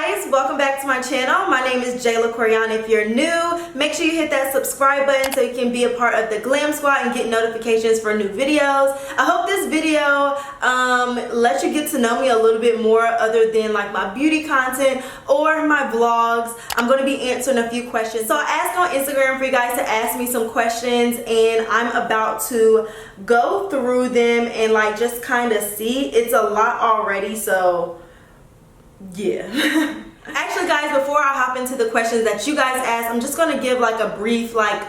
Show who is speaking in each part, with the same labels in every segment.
Speaker 1: guys, welcome back to my channel. My name is Jayla Koriyan. If you're new, make sure you hit that subscribe button so you can be a part of the GLAM squad and get notifications for new videos. I hope this video lets you get to know me a little bit more other than like my beauty content or my vlogs. I'm going to be answering a few questions. So I asked on Instagram for you guys to ask me some questions, and I'm about to go through them and like just kind of see. It's a lot already, so yeah. Actually guys, before I hop into the questions that you guys asked, I'm just going to give like a brief like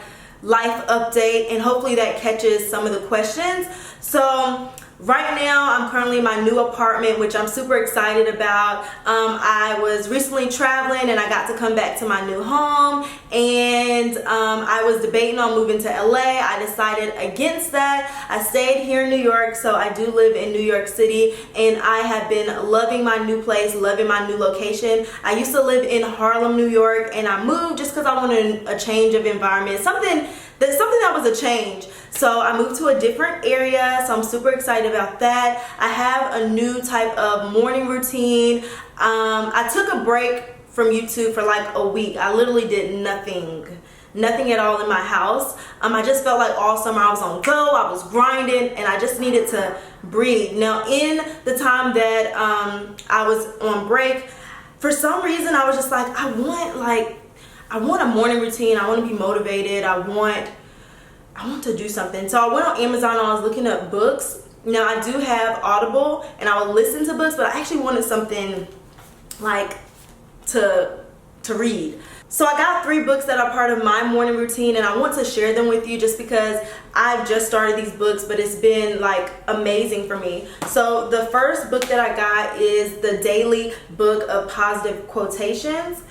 Speaker 1: life update, and hopefully that catches some of the questions. So right now I'm currently in my new apartment, which I'm super excited about. I was recently traveling and I got to come back to my new home, and I was debating on moving to LA. I decided against that. I stayed here in New York, so I do live in New York City, and I have been loving my new place, loving my new location. I used to live in Harlem, New York, and I moved just because I wanted a change of environment, something that was a change. So I moved to a different area, so I'm super excited about that. I have a new type of morning routine. I took a break from YouTube for like a week. I literally did nothing at all in my house. I just felt like all summer I was on go, I was grinding, and I just needed to breathe. Now in the time that I was on break, for some reason I was just like, I want a morning routine. I want to be motivated. I want to do something. So I went on Amazon and I was looking up books. Now I do have Audible and I would listen to books, but I actually wanted something like to read. So I got 3 books that are part of my morning routine, and I want to share them with you just because I've just started these books, but it's been like amazing for me. So the first book that I got is the daily book of Positive Quotations.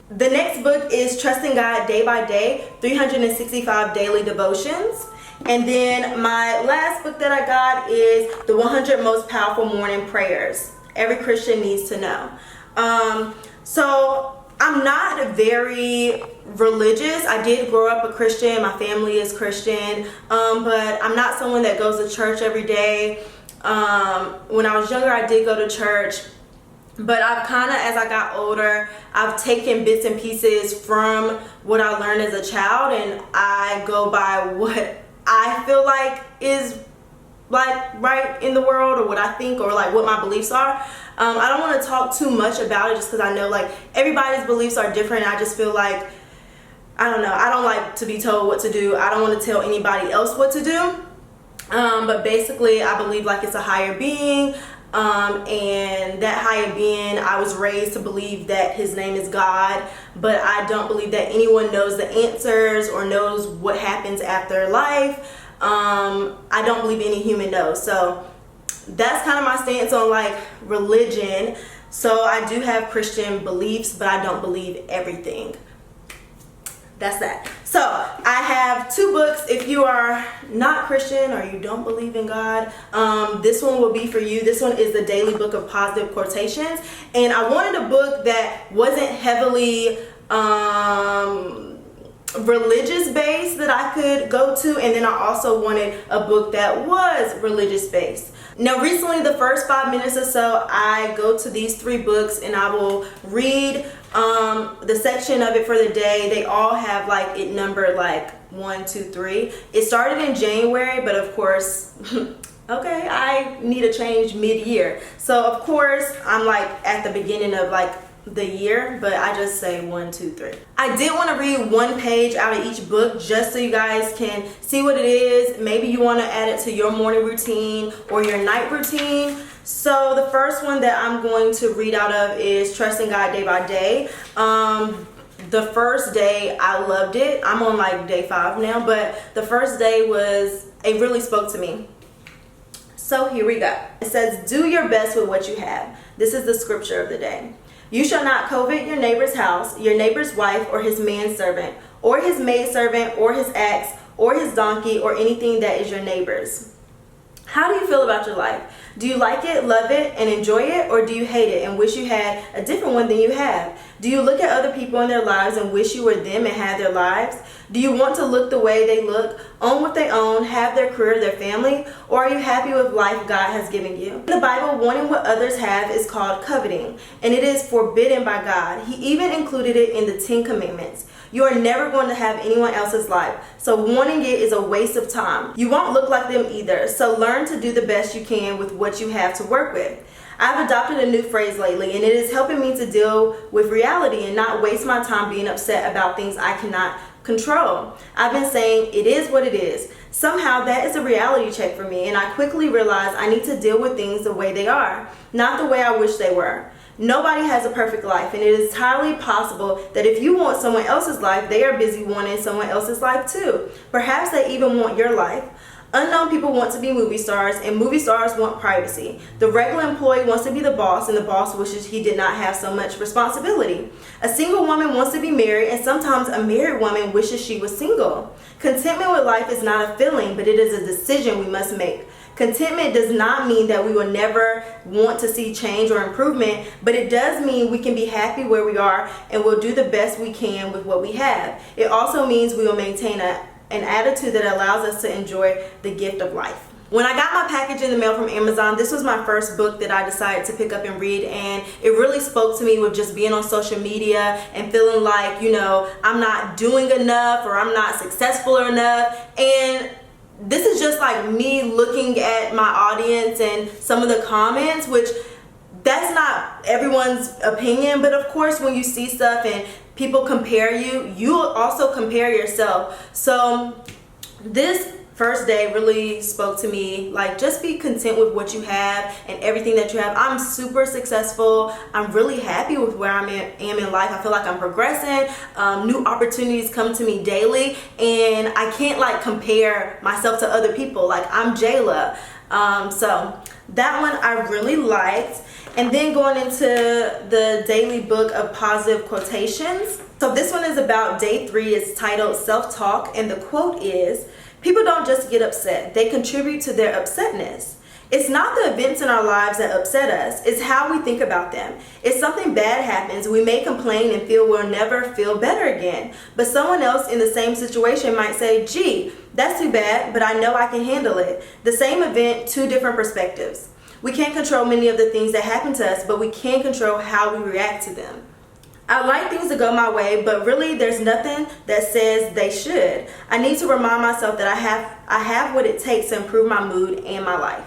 Speaker 1: The next book is Trusting God Day by Day, 365 Daily Devotions. And then my last book that I got is The 100 Most Powerful Morning Prayers Every Christian Needs to Know. So I'm not very religious. I did grow up a Christian. My family is Christian. But I'm not someone that goes to church every day. When I was younger, I did go to church. But I've kind of, as I got older, I've taken bits and pieces from what I learned as a child, and I go by what I feel like is like right in the world, or what I think, or like what my beliefs are. I don't want to talk too much about it just because I know like everybody's beliefs are different. I just feel like, I don't know, I don't like to be told what to do. I don't want to tell anybody else what to do. But basically I believe like it's a higher being. And that higher being, I was raised to believe that his name is God, but I don't believe that anyone knows the answers or knows what happens after life. I don't believe any human knows. So that's kind of my stance on like religion. So I do have Christian beliefs, but I don't believe everything. That's that. So I have 2 books. If you are not Christian or you don't believe in God, this one will be for you. This one is the daily book of Positive Quotations, and I wanted a book that wasn't heavily religious based that I could go to, and then I also wanted a book that was religious based. Now recently, the first 5 minutes or so, I go to these 3 books and I will read the section of it for the day. They all have like it numbered like 1, 2, 3. It started in January, but of course okay, I need a change mid-year, so of course I'm like at the beginning of like the year, but I just say 1, 2, 3. I did want to read 1 page out of each book just so you guys can see what it is. Maybe you want to add it to your morning routine or your night routine. So the first one that I'm going to read out of is Trusting God Day by Day. The first day I loved it. I'm on like day 5 now, but the first day it really spoke to me. So here we go. It says, do your best with what you have. This is the scripture of the day. You shall not covet your neighbor's house, your neighbor's wife, or his manservant, or his maidservant, or his ass, or his donkey, or anything that is your neighbor's. How do you feel about your life? Do you like it, love it, and enjoy it, or do you hate it and wish you had a different one than you have? Do you look at other people in their lives and wish you were them and had their lives? Do you want to look the way they look, own what they own, have their career, their family, or are you happy with life God has given you? In the Bible, wanting what others have is called coveting, and it is forbidden by God. He even included it in the 10 Commandments. You are never going to have anyone else's life, so wanting it is a waste of time. You won't look like them either, so learn to do the best you can with what you have to work with. I've adopted a new phrase lately, and it is helping me to deal with reality and not waste my time being upset about things I cannot control. I've been saying it is what it is. Somehow that is a reality check for me, and I quickly realized I need to deal with things the way they are, not the way I wish they were. Nobody has a perfect life, and it is entirely possible that if you want someone else's life, they are busy wanting someone else's life too. Perhaps they even want your life. Unknown people want to be movie stars, and movie stars want privacy. The regular employee wants to be the boss, and the boss wishes he did not have so much responsibility. A single woman wants to be married, and sometimes a married woman wishes she was single. Contentment with life is not a feeling, but it is a decision we must make. Contentment does not mean that we will never want to see change or improvement, but it does mean we can be happy where we are and we'll do the best we can with what we have. It also means we will maintain an attitude that allows us to enjoy the gift of life. When I got my package in the mail from Amazon, this was my first book that I decided to pick up and read, and it really spoke to me with just being on social media and feeling like, I'm not doing enough or I'm not successful enough. And this is just like me looking at my audience and some of the comments, which that's not everyone's opinion, but of course when you see stuff and people compare you, you also compare yourself. So this first day really spoke to me, like, just be content with what you have and everything that you have. I'm super successful. I'm really happy with where I am in life. I feel like I'm progressing. New opportunities come to me daily, and I can't like compare myself to other people. Like, I'm Jayla. So that one I really liked. And then going into the daily book of Positive Quotations. So this one is about day 3. It's titled Self-Talk, and the quote is, "People don't just get upset, they contribute to their upsetness. It's not the events in our lives that upset us, it's how we think about them. If something bad happens, we may complain and feel we'll never feel better again. But someone else in the same situation might say, gee, that's too bad, but I know I can handle it. The same event, 2 different perspectives. We can't control many of the things that happen to us, but we can control how we react to them. I like things to go my way, but really there's nothing that says they should. I need to remind myself that I have what it takes to improve my mood and my life."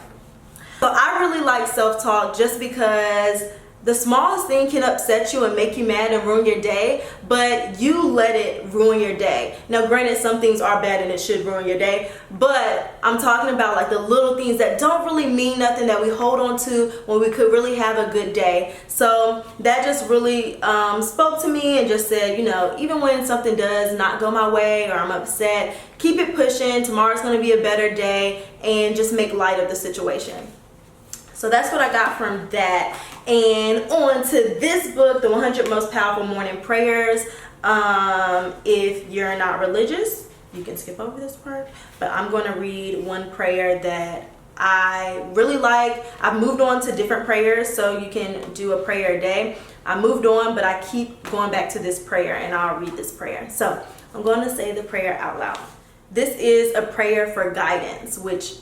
Speaker 1: So I really like self-talk just because the smallest thing can upset you and make you mad and ruin your day, but you let it ruin your day. Now granted, some things are bad and it should ruin your day, but I'm talking about like the little things that don't really mean nothing that we hold on to when we could really have a good day. So that just really spoke to me and just said, even when something does not go my way or I'm upset, keep it pushing. Tomorrow's going to be a better day, and just make light of the situation. So that's what I got from that. And on to this book, The 100 Most Powerful Morning Prayers. If you're not religious, you can skip over this part. But I'm going to read one prayer that I really like. I've moved on to different prayers, so you can do a prayer a day. I moved on, but I keep going back to this prayer, and I'll read this prayer. So I'm going to say the prayer out loud. This is a prayer for guidance, which,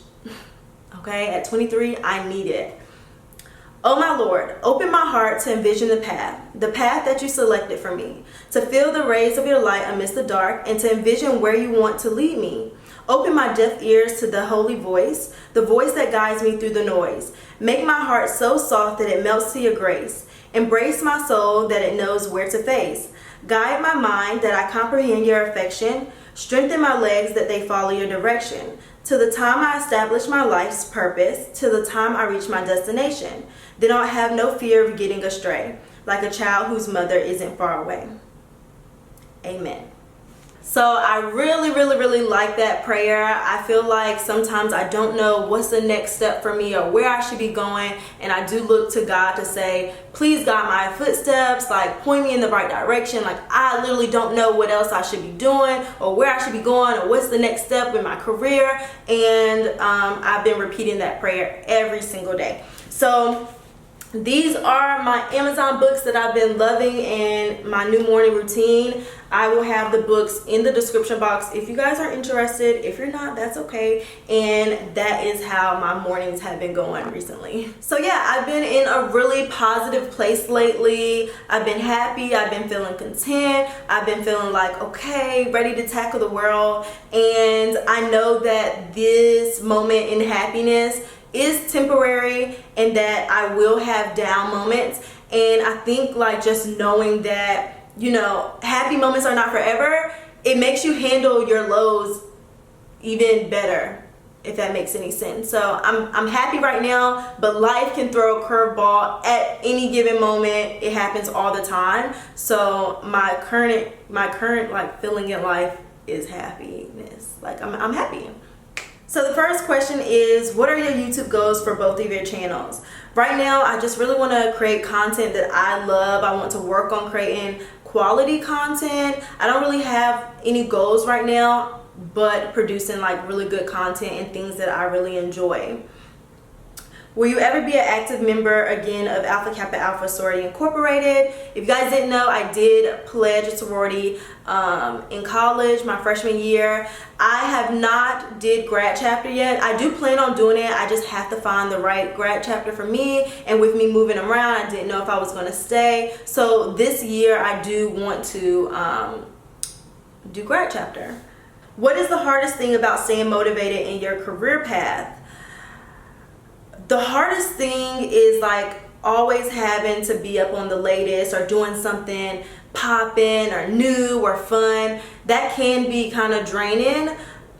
Speaker 1: okay, at 23, I need it. Oh my Lord, open my heart to envision the path that you selected for me, to feel the rays of your light amidst the dark, and to envision where you want to lead me. Open my deaf ears to the holy voice, the voice that guides me through the noise. Make my heart so soft that it melts to your grace. Embrace my soul that it knows where to face. Guide my mind that I comprehend your affection. Strengthen my legs that they follow your direction. Till the time I establish my life's purpose, till the time I reach my destination. Then I'll have no fear of getting astray, like a child whose mother isn't far away. Amen. So I really like that prayer. I feel like sometimes I don't know what's the next step for me or where I should be going, and I do look to God to say, please guide my footsteps, like point me in the right direction. Like I literally don't know what else I should be doing or where I should be going or what's the next step in my career. And I've been repeating that prayer every single day. So these are my Amazon books that I've been loving and my new morning routine. I will have the books in the description box if you guys are interested. If you're not, that's okay. And that is how my mornings have been going recently. So yeah, I've been in a really positive place lately. I've been happy. I've been feeling content. I've been feeling like, okay, ready to tackle the world. And I know that this moment in happiness is temporary and that I will have down moments. And I think like just knowing that, you know, happy moments are not forever, it makes you handle your lows even better, if that makes any sense. So I'm happy right now, but life can throw a curveball at any given moment. It happens all the time. So my current like feeling in life is happiness. Like I'm happy. So the first question is, what are your YouTube goals for both of your channels? Right now, I just really want to create content that I love. I want to work on creating quality content. I don't really have any goals right now, but producing like really good content and things that I really enjoy. Will you ever be an active member again of Alpha Kappa Alpha Sorority Incorporated? If you guys didn't know, I did pledge a sorority in college my freshman year. I have not did grad chapter yet. I do plan on doing it. I just have to find the right grad chapter for me. And with me moving around, I didn't know if I was going to stay. So this year I do want to do grad chapter. What is the hardest thing about staying motivated in your career path? The hardest thing is like always having to be up on the latest or doing something popping or new or fun. That can be kind of draining.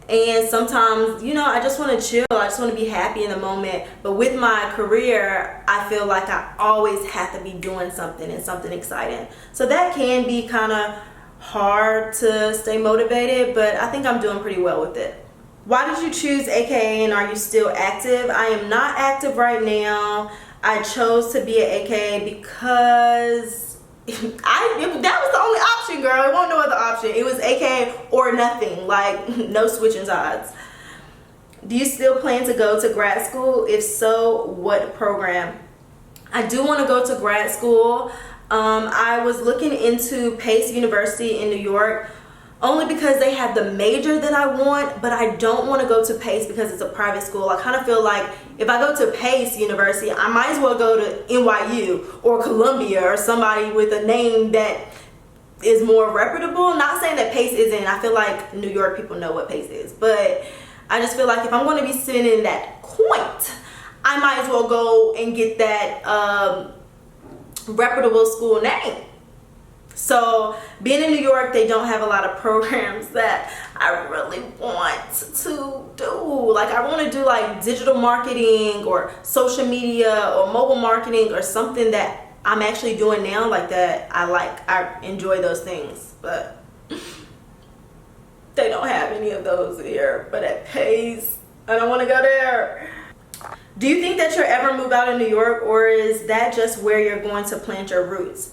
Speaker 1: And sometimes, you know, I just want to chill. I just want to be happy in the moment. But with my career, I feel like I always have to be doing something and something exciting. So that can be kind of hard to stay motivated, but I think I'm doing pretty well with it. Why did you choose AKA and are you still active? I am not active right now. I chose to be an AKA because that was the only option, girl. It wasn't no other option. It was AKA or nothing, like no switching sides. Do you still plan to go to grad school? If so, what program? I do want to go to grad school. I was looking into Pace University in New York, only because they have the major that I want, but I don't want to go to Pace because it's a private school. I kind of feel like if I go to Pace University, I might as well go to NYU or Columbia or somebody with a name that is more reputable. Not saying that Pace isn't. I feel like New York people know what Pace is, but I just feel like if I'm going to be sitting in that point, I might as well go and get that reputable school name. So being in New York, they don't have a lot of programs that I really want to do. Like I want to do like digital marketing or social media or mobile marketing or something that I'm actually doing now, like that I enjoy those things, but they don't have any of those here. But at Pace, I don't want to go there. Do you think that you'll ever move out of New York, or is that just where you're going to plant your roots?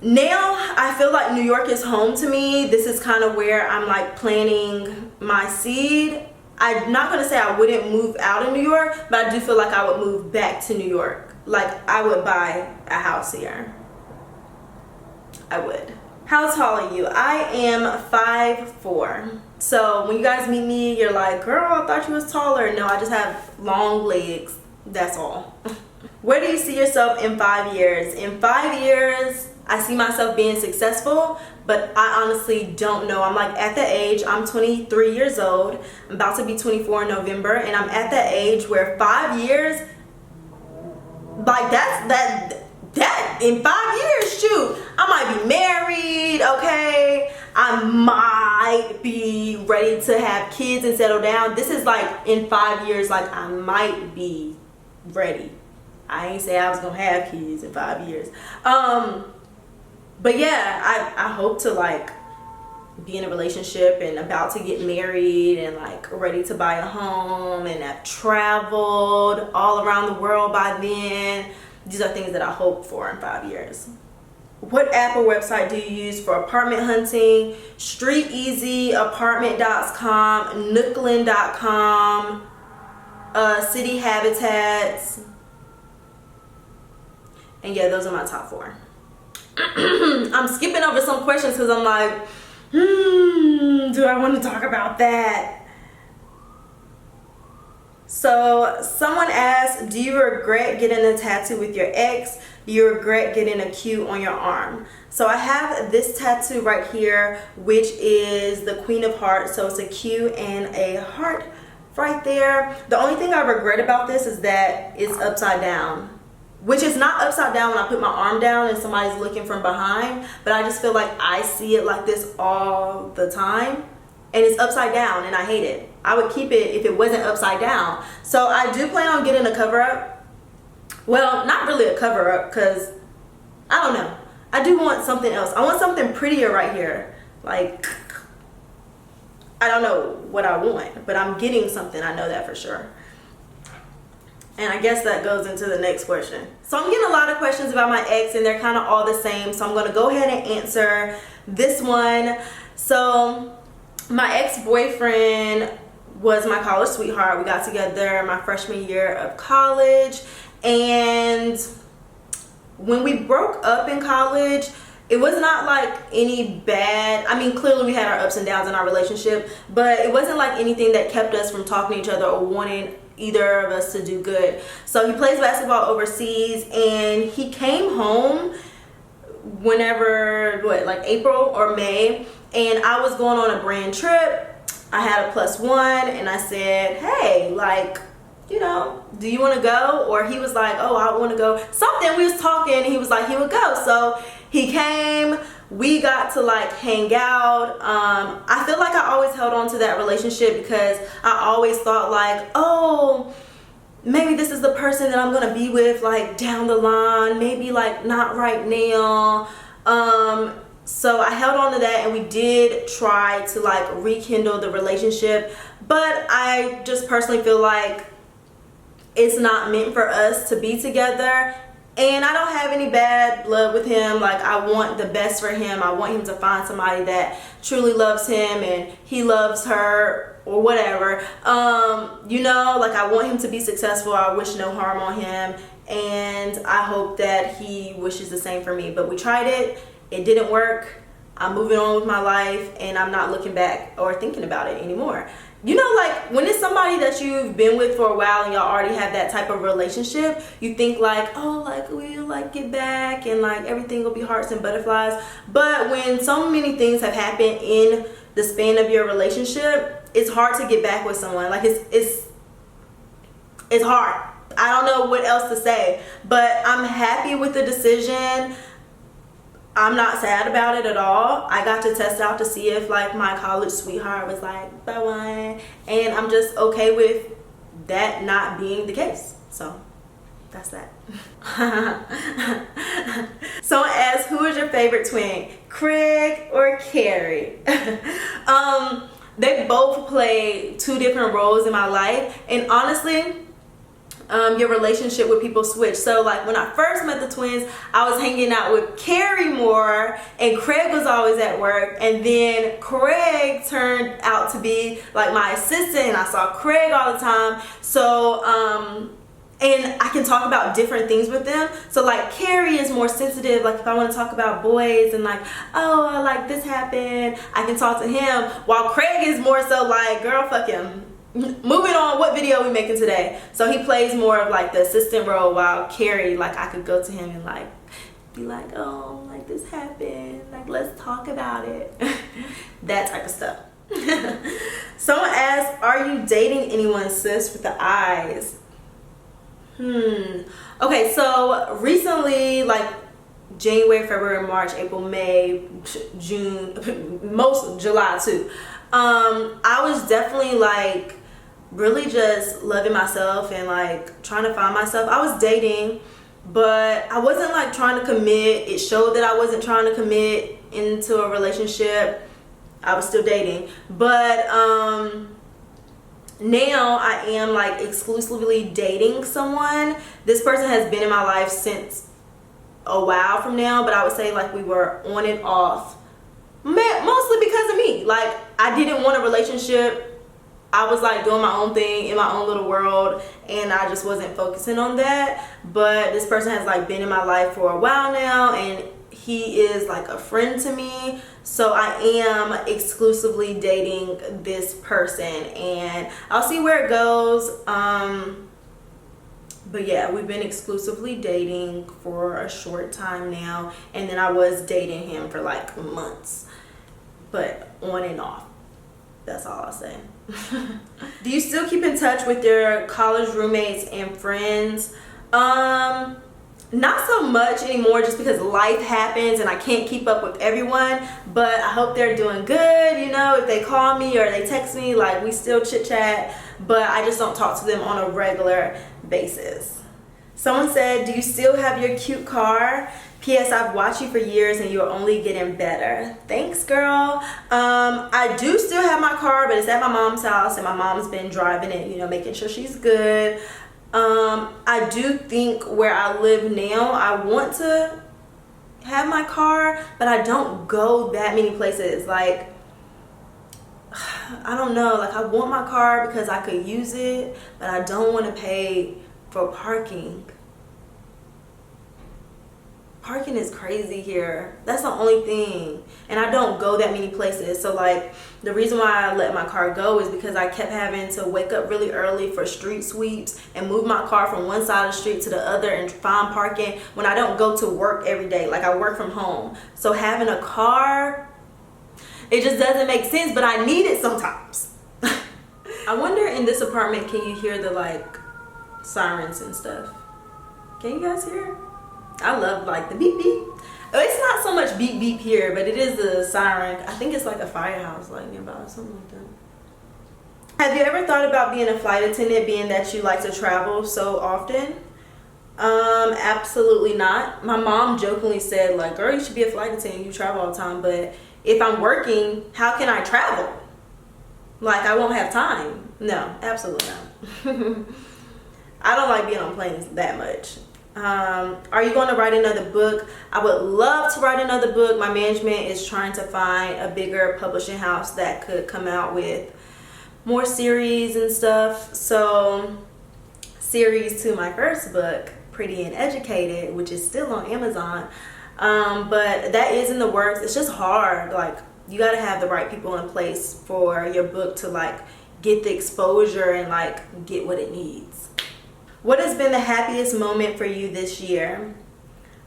Speaker 1: Now I feel like New York is home to me. This is kind of where I'm like planting my seed. I'm not going to say I wouldn't move out of New York, but I do feel like I would move back to New York. Like I would buy a house here. I would. How tall are you? I am 5'4". So when you guys meet me, you're like, girl, I thought you was taller. No, I just have long legs. That's all. Where do you see yourself in 5 years? In 5 years, I see myself being successful, but I honestly don't know. I'm like at the age, I'm 23 years old. I'm about to be 24 in November, and I'm at that age where 5 years, like that in 5 years, shoot, I might be married, okay? I might be ready to have kids and settle down. This is like in 5 years, like I might be ready. I ain't say I was gonna have kids in 5 years. But yeah, I hope to like be in a relationship and about to get married and like ready to buy a home and have traveled all around the world by then. These are things that I hope for in 5 years. What app or website do you use for apartment hunting? StreetEasy, Apartment.com, Nooklin.com, City Habitats. And yeah, those are my top 4. I'm skipping over some questions because I'm like, do I want to talk about that? So someone asked, do you regret getting a tattoo with your ex? Do you regret getting a Q on your arm? So I have this tattoo right here, which is the Queen of Hearts. So it's a Q and a heart right there. The only thing I regret about this is that it's upside down, which is not upside down when I put my arm down and somebody's looking from behind, but I just feel like I see it like this all the time, and it's upside down and I hate it. I would keep it if it wasn't upside down. So I do plan on getting a cover up. Well, not really a cover up, because I don't know. I do want something else. I want something prettier right here. Like, I don't know what I want, but I'm getting something. I know that for sure. And I guess that goes into the next question. So I'm getting a lot of questions about my ex, and they're kind of all the same. So I'm going to go ahead and answer this one. So my ex-boyfriend was my college sweetheart. We got together my freshman year of college. And when we broke up in college, it was not like any bad, I mean, clearly we had our ups and downs in our relationship, but it wasn't like anything that kept us from talking to each other or wanting either of us to do good. So he plays basketball overseas, and he came home whenever, like April or May, and I was going on a brand trip. I had a +1, and I said, hey, like, you know, do you want to go? Or he was like, oh, I want to go. Something, we was talking, and he was like, he would go. So he came, we got to like hang out. I feel like I always held on to that relationship because I always thought like, oh, maybe this is the person that I'm gonna be with like down the line, maybe like not right now. So I held on to that, and we did try to like rekindle the relationship, but I just personally feel like it's not meant for us to be together. And I don't have any bad blood with him. Like, I want the best for him. I want him to find somebody that truly loves him and he loves her or whatever. You know, like, I want him to be successful. I wish no harm on him. And I hope that he wishes the same for me. But we tried it. It didn't work. I'm moving on with my life, and I'm not looking back or thinking about it anymore. You know, like, when it's somebody that you've been with for a while and y'all already have that type of relationship, you think like, oh, like, we'll like get back and like everything will be hearts and butterflies. But when so many things have happened in the span of your relationship, it's hard to get back with someone. Like, it's hard. I don't know what else to say, but I'm happy with the decision. I'm not sad about it at all. I got to test out to see if like my college sweetheart was like bye-bye, and I'm just okay with that not being the case. So that's that. Someone asked, who is your favorite twin, Craig or Carrie? They both play 2 different roles in my life, and honestly, your relationship with people switch. So like when I first met the twins, I was hanging out with Carrie more, and Craig was always at work, and then Craig turned out to be like my assistant, and I saw Craig all the time. So and I can talk about different things with them. So like Carrie is more sensitive, like if I want to talk about boys and like, oh, like this happened, I can talk to him, while Craig is more so like, girl, fuck him. Moving on, what video we making today? So he plays more of like the assistant role, while Carrie, like I could go to him and like be like, oh, like this happened, like let's talk about it. That type of stuff. Someone asked, are you dating anyone, sis, with the eyes? Okay, so recently, like January, February, March, April, May, June, most July too, I was definitely like really just loving myself and like trying to find myself. I was dating, but I wasn't like trying to commit. It showed that I wasn't trying to commit into a relationship. I was still dating. But now I am like exclusively dating someone. This person has been in my life since a while from now, but I would say like we were on and off, mostly because of me. Like, I didn't want a relationship. I was like doing my own thing in my own little world, and I just wasn't focusing on that. But this person has like been in my life for a while now, and he is like a friend to me. So I am exclusively dating this person, and I'll see where it goes. But yeah, we've been exclusively dating for a short time now, and then I was dating him for like months, but on and off. That's all I'll say. Do you still keep in touch with your college roommates and friends? Not so much anymore, just because life happens and I can't keep up with everyone, but I hope they're doing good. You know, if they call me or they text me, like, we still chit chat, but I just don't talk to them on a regular basis. Someone said, do you still have your cute car? P.S. I've watched you for years and you're only getting better. Thanks, girl. I do still have my car, but it's at my mom's house, and my mom's been driving it, you know, making sure she's good. I do think where I live now, I want to have my car, but I don't go that many places. Like, I don't know, like, I want my car because I could use it, but I don't want to pay for parking. Parking is crazy here. That's the only thing. And I don't go that many places. So like, the reason why I let my car go is because I kept having to wake up really early for street sweeps and move my car from one side of the street to the other and find parking when I don't go to work every day. Like, I work from home. So having a car, it just doesn't make sense, but I need it sometimes. I wonder, in this apartment, can you hear the like sirens and stuff? Can you guys hear it? I love like the beep beep. It's not so much beep beep here, but it is a siren. I think it's like a firehouse like nearby or something like that. Have you ever thought about being a flight attendant, being that you like to travel so often? Absolutely not. My mom jokingly said, like, girl, you should be a flight attendant, you travel all the time. But if I'm working, how can I travel? Like, I won't have time. No, absolutely not. I don't like being on planes that much. Are you going to write another book? I would love to write another book. My management is trying to find a bigger publishing house that could come out with more series and stuff. So, series to my first book, Pretty and Educated, which is still on Amazon. But that is in the works. It's just hard. Like, you got to have the right people in place for your book to like get the exposure and like get what it needs. What has been the happiest moment for you this year?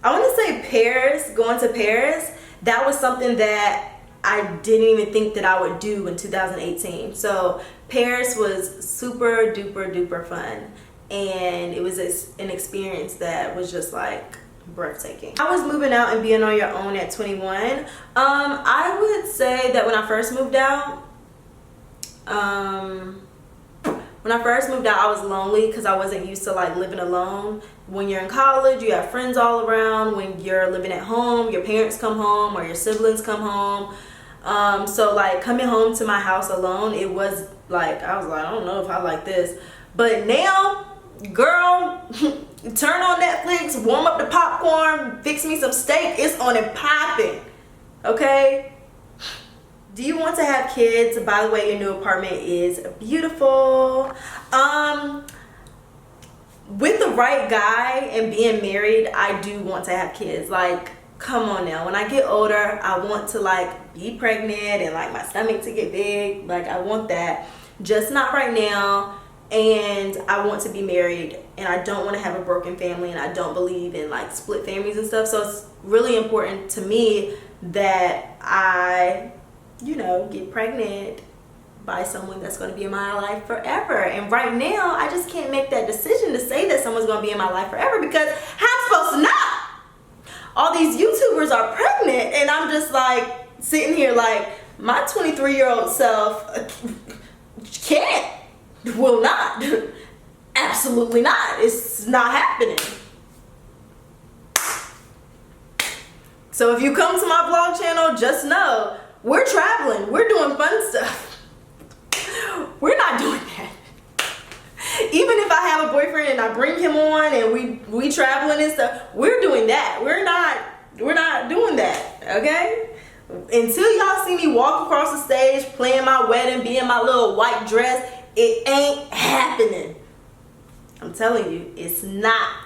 Speaker 1: I want to say Paris, going to Paris. That was something that I didn't even think that I would do in 2018. So Paris was super duper duper fun. And it was an experience that was just like breathtaking. I was moving out and being on your own at 21. I would say that when I first moved out, I was lonely because I wasn't used to like living alone. When you're in college, you have friends all around. When you're living at home, your parents come home or your siblings come home. So like coming home to my house alone, it was like, I was like, I don't know if I like this. But now, girl, turn on Netflix, warm up the popcorn, fix me some steak. It's on and popping. Okay? Do you want to have kids? By the way, your new apartment is beautiful. With the right guy and being married, I do want to have kids. Like, come on now. When I get older, I want to like be pregnant and like my stomach to get big. Like, I want that. Just not right now. And I want to be married, and I don't want to have a broken family, and I don't believe in like split families and stuff. So it's really important to me that I, you know, get pregnant by someone that's going to be in my life forever. And right now, I just can't make that decision to say that someone's going to be in my life forever, because how I'm supposed to know? All these YouTubers are pregnant, and I'm just like sitting here like, my 23-year-old self can't, will not, absolutely not. It's not happening. So if you come to my vlog channel, just know We're traveling. We're doing fun stuff. We're not doing that. Even if I have a boyfriend and I bring him on and we traveling and stuff, we're doing that. We're not doing that, okay? Until y'all see me walk across the stage playing my wedding, be in my little white dress, it ain't happening. I'm telling you, it's not.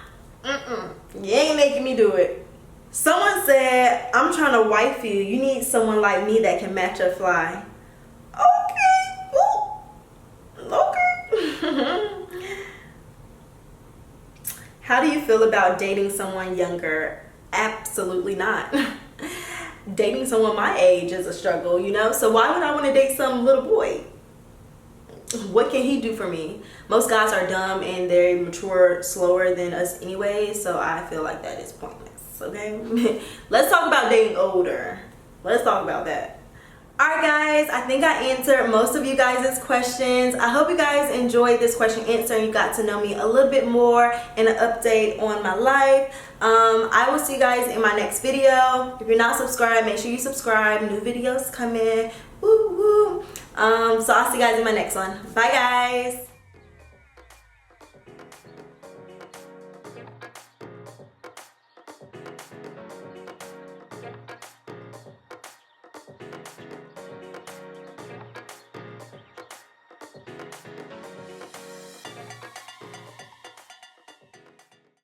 Speaker 1: You ain't making me do it. Someone said, I'm trying to wife you. You need someone like me that can match your fly. Okay. Ooh. Okay. How do you feel about dating someone younger? Absolutely not. Dating someone my age is a struggle, you know? So why would I want to date some little boy? What can he do for me? Most guys are dumb and they mature slower than us anyway, so I feel like that is pointless, okay? Let's talk about dating older. Let's talk about that. Alright guys, I think I answered most of you guys' questions. I hope you guys enjoyed this question answer and you got to know me a little bit more and an update on my life. I will see you guys in my next video. If you're not subscribed, make sure you subscribe. New videos coming. Woo woo. So I'll see you guys in my next one. Bye guys.